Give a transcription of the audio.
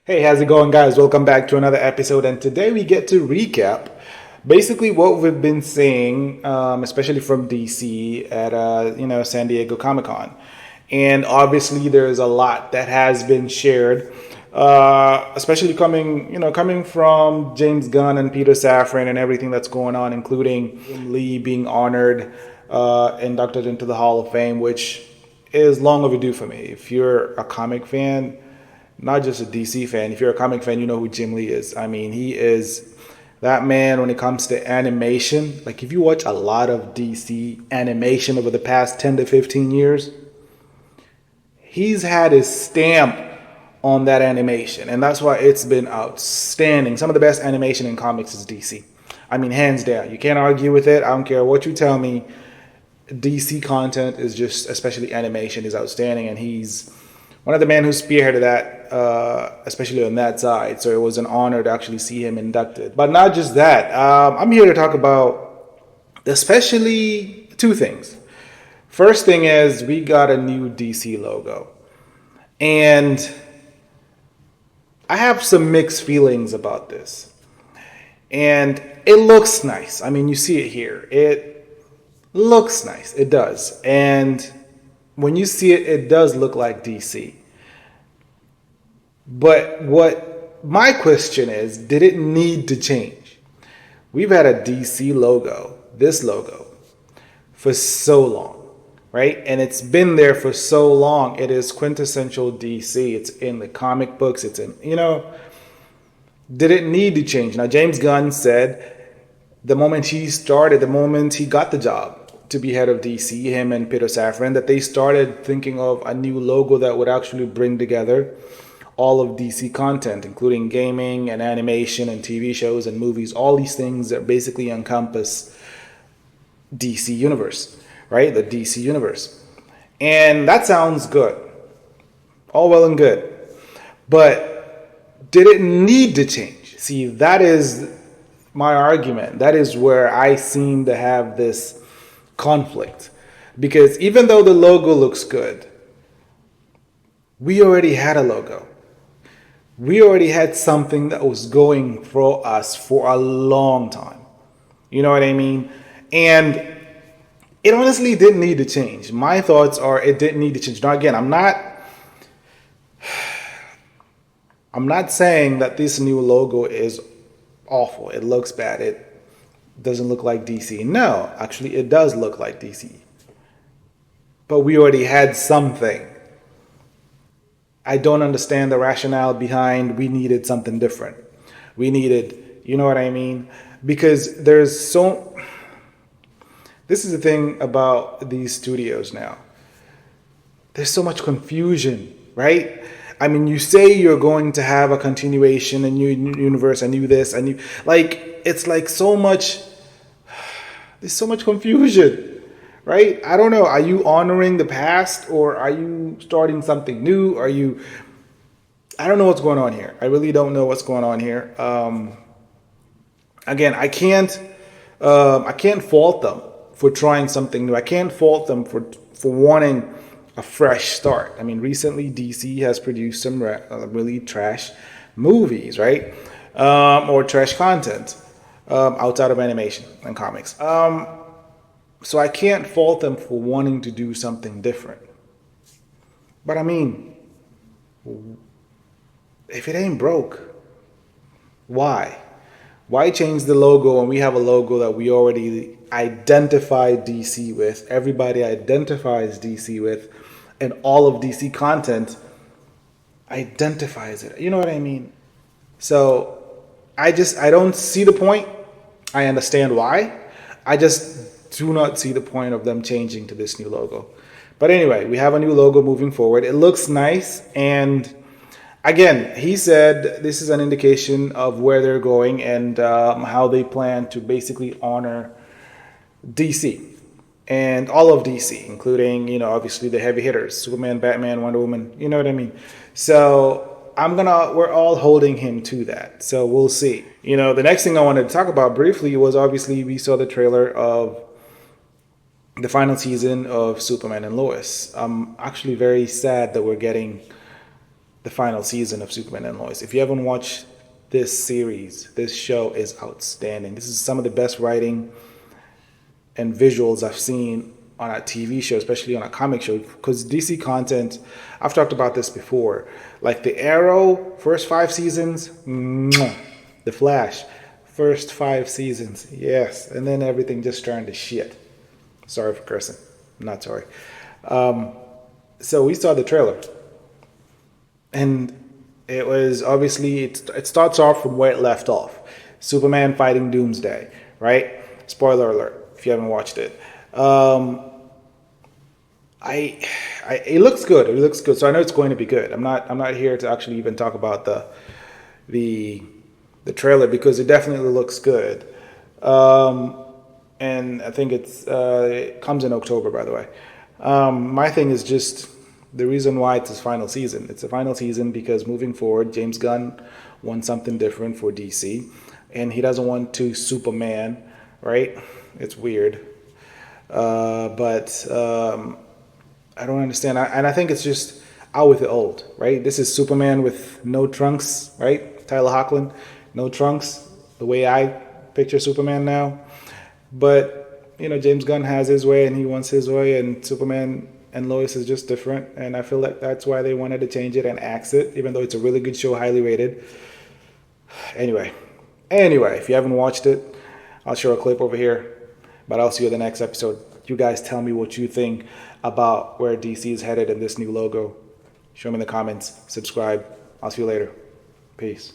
Hey, how's it going, guys? Welcome back to another episode, and today we get to recap basically what we've been seeing, especially from DC at San Diego Comic Con. And obviously, there's a lot that has been shared, especially coming from James Gunn and Peter Safran and everything that's going on, including Jim Lee being honored, inducted into the Hall of Fame, which is long overdue for me. If you're a comic fan, not just a DC fan. If you're a comic fan, you know who Jim Lee is. I mean, he is that man when it comes to animation. Like, if you watch a lot of DC animation over the past 10 to 15 years, he's had his stamp on that animation. And that's why it's been outstanding. Some of the best animation in comics is DC. I mean, hands down. You can't argue with it. I don't care what you tell me. DC content is just, especially animation, is outstanding. And he's one of the men who spearheaded that, especially on that side. So it was an honor to actually see him inducted. But not just that. I'm here to talk about especially two things. First thing is we got a new DC logo. And I have some mixed feelings about this. And it looks nice. I mean, you see it here. It looks nice. It does. And when you see it, it does look like DC. But what my question is, did it need to change? We've had a DC logo, this logo, for so long, right? And it's been there for so long. It is quintessential DC. It's in the comic books. It's in, did it need to change? Now, James Gunn said the moment he got the job to be head of DC, him and Peter Safran, that they started thinking of a new logo that would actually bring together all of DC content, including gaming and animation and TV shows and movies, all these things that basically encompass DC Universe, right? The DC Universe. And that sounds good. All well and good. But did it need to change? See, that is my argument. That is where I seem to have this conflict. Because even though the logo looks good, we already had a logo. We already had something that was going for us for a long time. You know what I mean? And it honestly didn't need to change. My thoughts are it didn't need to change. Now, again, I'm not saying that this new logo is awful. It looks bad. It doesn't look like DC. No, actually, it does look like DC. But we already had something. I don't understand the rationale behind we needed something different. We needed, you know what I mean? Because this is the thing about these studios now. There's so much confusion, right? I mean, you say you're going to have a continuation, a new universe, a new this, a new, like, it's like there's so much confusion. Right? I don't know. Are you honoring the past or are you starting something new? I don't know what's going on here. I really don't know what's going on here. Again, I can't fault them for trying something new. I can't fault them for wanting a fresh start. I mean, recently DC has produced some really trash movies, right? Or trash content outside of animation and comics. So I can't fault them for wanting to do something different. But I mean, if it ain't broke, why? Why change the logo when we have a logo that we already identify DC with, everybody identifies DC with, and all of DC content identifies it? You know what I mean? So I don't see the point. I understand why. I just do not see the point of them changing to this new logo. But anyway, we have a new logo moving forward. It looks nice. And again, he said this is an indication of where they're going and how they plan to basically honor DC and all of DC, including, obviously the heavy hitters, Superman, Batman, Wonder Woman, you know what I mean? So we're all holding him to that. So we'll see. The next thing I wanted to talk about briefly was obviously we saw the trailer of the final season of Superman and Lois. I'm actually very sad that we're getting the final season of Superman and Lois. If you haven't watched this series, this show is outstanding. This is some of the best writing and visuals I've seen on a TV show, especially on a comic show, because DC content, I've talked about this before, like the Arrow, first 5 seasons, the Flash, first 5 seasons, yes, and then everything just turned to shit. Sorry for cursing, not sorry. So we saw the trailer, and it was obviously, it starts off from where it left off. Superman fighting Doomsday, right? Spoiler alert if you haven't watched it. It looks good. It looks good. So I know it's going to be good. I'm not here to actually even talk about the trailer, because it definitely looks good. And I think it comes in October, by the way. My thing is just the reason why it's his final season. It's a final season because moving forward, James Gunn wants something different for DC, and he doesn't want to Superman, right? It's weird. But I don't understand. And I think it's just out with the old, right? This is Superman with no trunks, right? Tyler Hoechlin, no trunks, the way I picture Superman now. But, James Gunn has his way and he wants his way, and Superman and Lois is just different. And I feel like that's why they wanted to change it and axe it, even though it's a really good show, highly rated. Anyway, if you haven't watched it, I'll show a clip over here. But I'll see you in the next episode. You guys tell me what you think about where DC is headed in this new logo. Show me in the comments. Subscribe. I'll see you later. Peace.